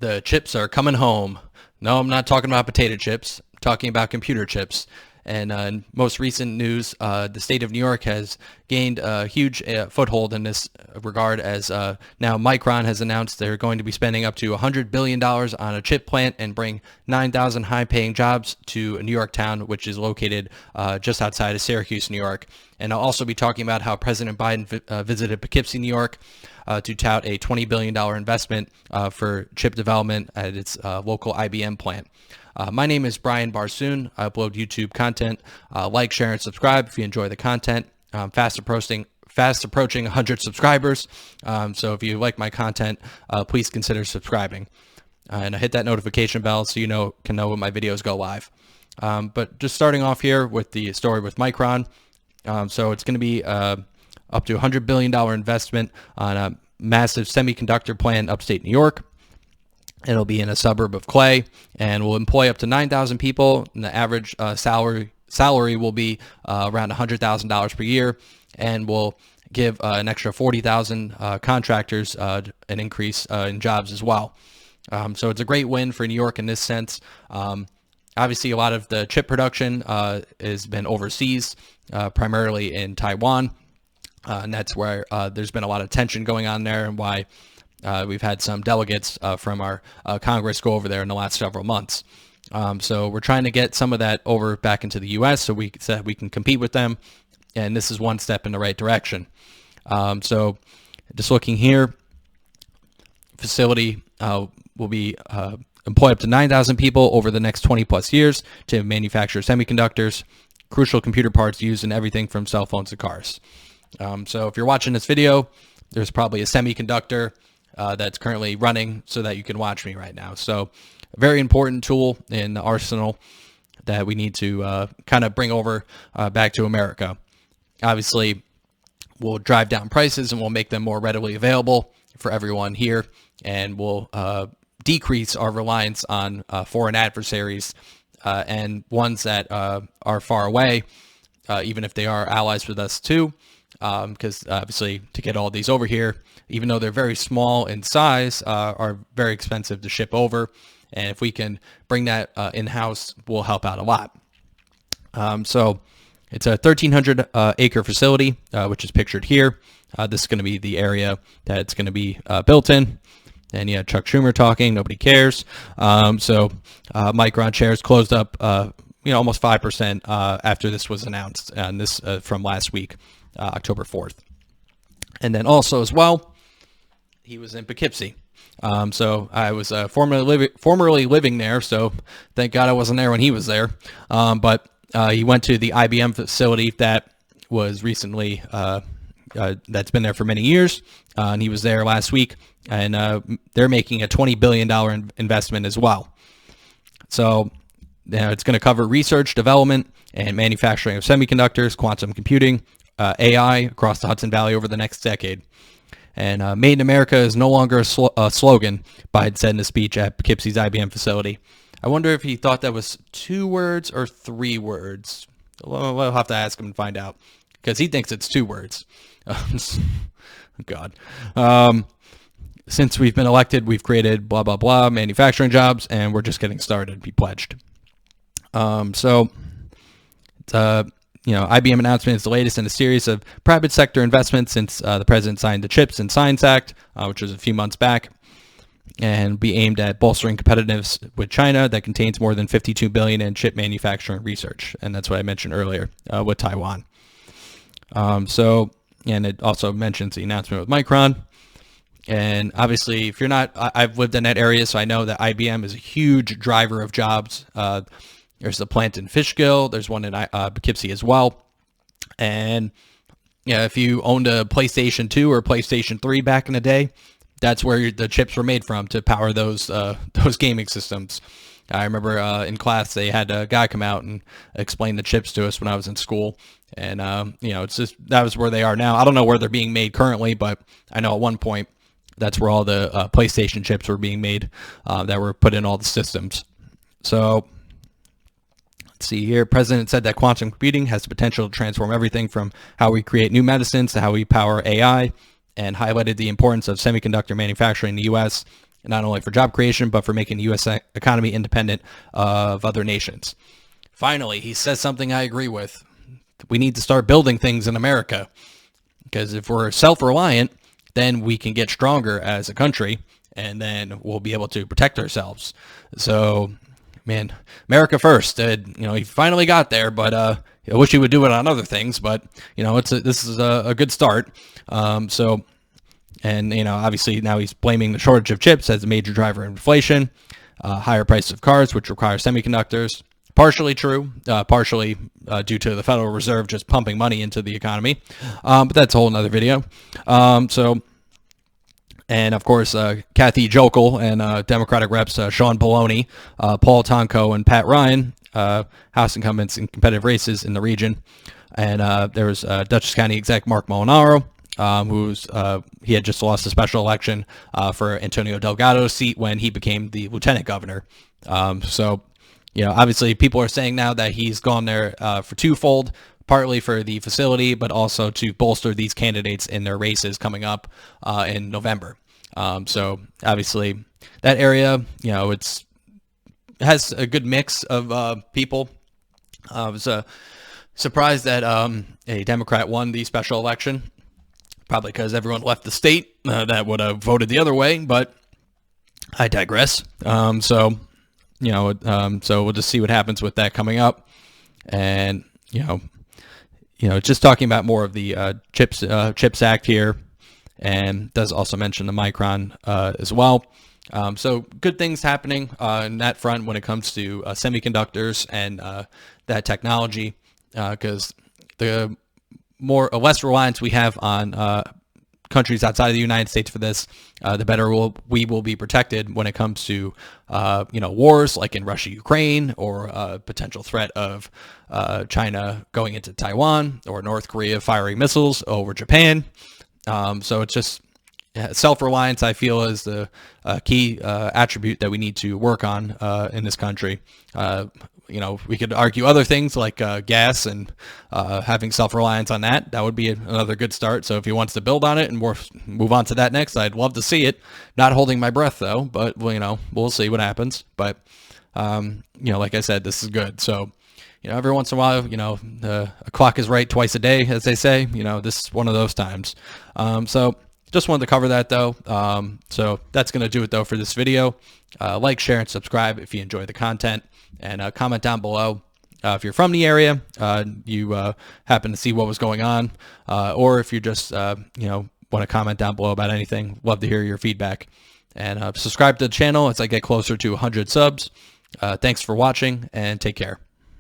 The chips are coming home. No, I'm not talking about potato chips. I'm talking about computer chips. And in most recent news, the state of New York has gained a huge foothold in this regard as now Micron has announced they're going to be spending up to $100 billion on a chip plant and bring 9,000 high-paying jobs to New York town, which is located just outside of Syracuse, New York. And I'll also be talking about how President Biden visited Poughkeepsie, New York, to tout a $20 billion investment for chip development at its local IBM plant. My name is Brian Barsoon. I upload YouTube content. Like, share, and subscribe if you enjoy the content. Fast approaching 100 subscribers. So if you like my content, please consider subscribing. And hit that notification bell so you can know when my videos go live. But just starting off here with the story with Micron. So it's going to be up to $100 billion investment on a massive semiconductor plant in upstate New York. It'll be in a suburb of Clay and will employ up to 9,000 people. And the average salary will be around $100,000 per year, and will give an extra 40,000 contractors an increase in jobs as well. So it's a great win for New York in this sense. Obviously, a lot of the chip production has been overseas, primarily in Taiwan. And that's where there's been a lot of tension going on there, and why we've had some delegates from our Congress go over there in the last several months. So we're trying to get some of that over back into the U.S. so we can compete with them, and this is one step in the right direction. So just looking here, facility will be employ up to 9,000 people over the next 20 plus years to manufacture semiconductors, crucial computer parts used in everything from cell phones to cars. So if you're watching this video, there's probably a semiconductor that's currently running so that you can watch me right now. So a very important tool in the arsenal that we need to kind of bring over back to America. Obviously, we'll drive down prices and we'll make them more readily available for everyone here, and we'll decrease our reliance on foreign adversaries and ones that are far away, even if they are allies with us too. Because obviously to get all these over here, even though they're very small in size, are very expensive to ship over. And if we can bring that in-house, we'll help out a lot. So it's a 1,300 acre facility, which is pictured here. This is going to be the area that it's going to be built in. And yeah, Chuck Schumer talking, nobody cares. So Micron shares closed up almost 5% after this was announced, and this from last week. October 4th. And then also as well, he was in Poughkeepsie. So I was formerly living there, so thank God I wasn't there when he was there. But he went to the IBM facility that was recently, that's been there for many years, and he was there last week, and they're making a $20 billion investment as well. So it's going to cover research, development, and manufacturing of semiconductors, quantum computing, AI across the Hudson Valley over the next decade. And Made in America is no longer a slogan, Biden said in a speech at Poughkeepsie's IBM facility. I wonder if he thought that was 2 words or 3 words. We'll have to ask him and find out, because he thinks it's 2 words. God. Since we've been elected, we've created blah, blah, blah, manufacturing jobs, and we're just getting started, he pledged. IBM announcement is the latest in a series of private sector investments since the president signed the CHIPS and Science Act, which was a few months back, and be aimed at bolstering competitiveness with China that contains more than $52 billion in chip manufacturing research. And that's what I mentioned earlier with Taiwan. And it also mentions the announcement with Micron. And obviously, if you're not, I've lived in that area, so I know that IBM is a huge driver of jobs. There's a plant in Fishkill. There's one in Poughkeepsie as well. And if you owned a PlayStation 2 or PlayStation 3 back in the day, that's where the chips were made from to power those gaming systems. I remember in class they had a guy come out and explain the chips to us when I was in school. And it's just that was where they are now. I don't know where they're being made currently, but I know at one point that's where all the PlayStation chips were being made that were put in all the systems. So let's see here. President said that quantum computing has the potential to transform everything from how we create new medicines to how we power AI, and highlighted the importance of semiconductor manufacturing in the U.S. not only for job creation, but for making the U.S. economy independent of other nations. Finally, he says something I agree with. We need to start building things in America, because if we're self-reliant, then we can get stronger as a country, and then we'll be able to protect ourselves. So, man, America first. He finally got there, but I wish he would do it on other things. But this is a good start. Obviously now he's blaming the shortage of chips as a major driver of inflation, higher price of cars, which require semiconductors. Partially true, partially due to the Federal Reserve just pumping money into the economy. But that's a whole nother video. And of course, Kathy Jokel and Democratic reps Sean Baloney, Paul Tonko, and Pat Ryan, House incumbents in competitive races in the region. And there was Dutchess County exec Mark Molinaro, he had just lost a special election for Antonio Delgado's seat when he became the lieutenant governor. Obviously people are saying now that he's gone there for twofold, partly for the facility, but also to bolster these candidates in their races coming up in November. So obviously that area, it has a good mix of people. I was surprised that a Democrat won the special election, probably because everyone left the state that would have voted the other way, but I digress. So we'll just see what happens with that coming up. And, just talking about more of the CHIPS Act here, and does also mention the Micron as well. So good things happening in that front when it comes to semiconductors and that technology, because the less reliance we have on countries outside of the United States for this, the better we will be protected when it comes to wars like in Russia, Ukraine, or potential threat of China going into Taiwan, or North Korea firing missiles over Japan. So it's just self-reliance, I feel, is the key attribute that we need to work on in this country. We could argue other things like gas and having self-reliance on that. That would be another good start. So if he wants to build on it and move on to that next, I'd love to see it. Not holding my breath though, but we'll see what happens. But like I said, this is good. So every once in a while, a clock is right twice a day, as they say. This is one of those times. So just wanted to cover that though. So that's going to do it though for this video. Like, share, and subscribe if you enjoy the content, and comment down below if you're from the area, you happen to see what was going on, or if you just want to comment down below about anything. Love to hear your feedback, and subscribe to the channel as I get closer to 100 subs. Thanks for watching, and take care.